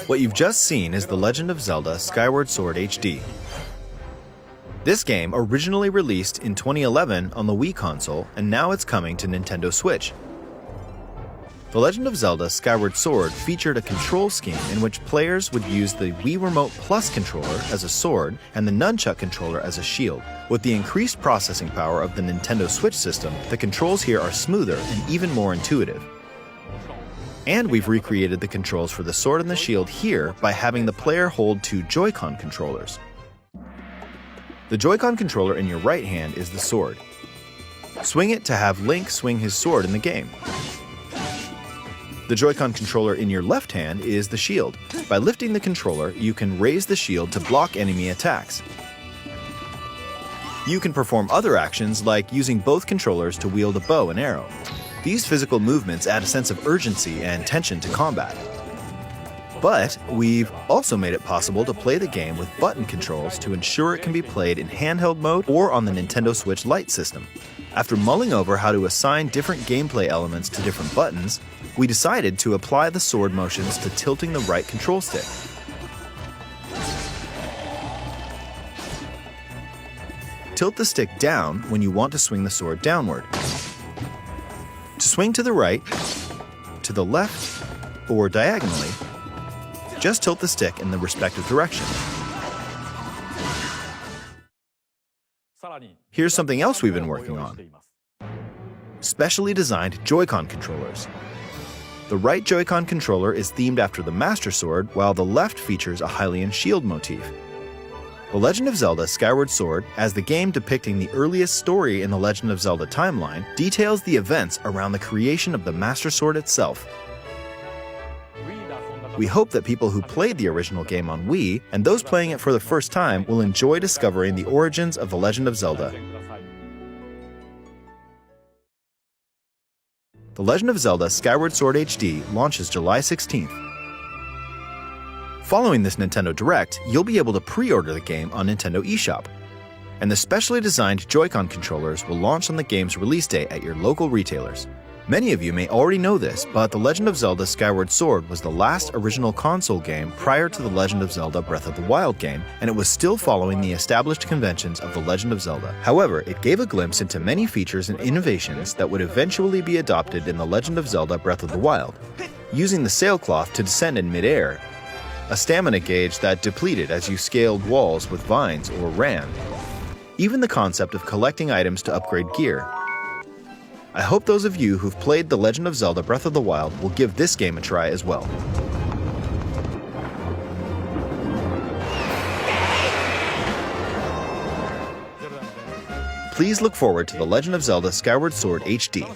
What you've just seen is The Legend of Zelda Skyward Sword HD. This game originally released in 2011 on the Wii console, and now it's coming to Nintendo Switch. The Legend of Zelda Skyward Sword featured a control scheme in which players would use the Wii Remote Plus controller as a sword and the Nunchuck controller as a shield. With the increased processing power of the Nintendo Switch system, the controls here are smoother and even more intuitive. And we've recreated the controls for the sword and the shield here by having the player hold two Joy-Con controllers. The Joy-Con controller in your right hand is the sword. Swing it to have Link swing his sword in the game. The Joy-Con controller in your left hand is the shield. By lifting the controller, you can raise the shield to block enemy attacks. You can perform other actions like using both controllers to wield a bow and arrow. These physical movements add a sense of urgency and tension to combat. But we've also made it possible to play the game with button controls to ensure it can be played in handheld mode or on the Nintendo Switch Lite system. After mulling over how to assign different gameplay elements to different buttons, we decided to apply the sword motions to tilting the right control stick. Tilt the stick down when you want to swing the sword downward. To swing to the right, to the left, or diagonally, just tilt the stick in the respective direction. Here's something else we've been working on. Specially designed Joy-Con controllers. The right Joy-Con controller is themed after the Master Sword, while the left features a Hylian shield motif. The Legend of Zelda Skyward Sword, as the game depicting the earliest story in the Legend of Zelda timeline, details the events around the creation of the Master Sword itself. We hope that people who played the original game on Wii, and those playing it for the first time, will enjoy discovering the origins of The Legend of Zelda. The Legend of Zelda Skyward Sword HD launches July 16th. Following this Nintendo Direct, you'll be able to pre-order the game on Nintendo eShop. And the specially designed Joy-Con controllers will launch on the game's release date at your local retailers. Many of you may already know this, but The Legend of Zelda Skyward Sword was the last original console game prior to The Legend of Zelda Breath of the Wild game, and it was still following the established conventions of The Legend of Zelda. However, it gave a glimpse into many features and innovations that would eventually be adopted in The Legend of Zelda Breath of the Wild. Using the sailcloth to descend in midair, a stamina gauge that depleted as you scaled walls with vines or ran. Even the concept of collecting items to upgrade gear. I hope those of you who've played The Legend of Zelda Breath of the Wild will give this game a try as well. Please look forward to The Legend of Zelda Skyward Sword HD.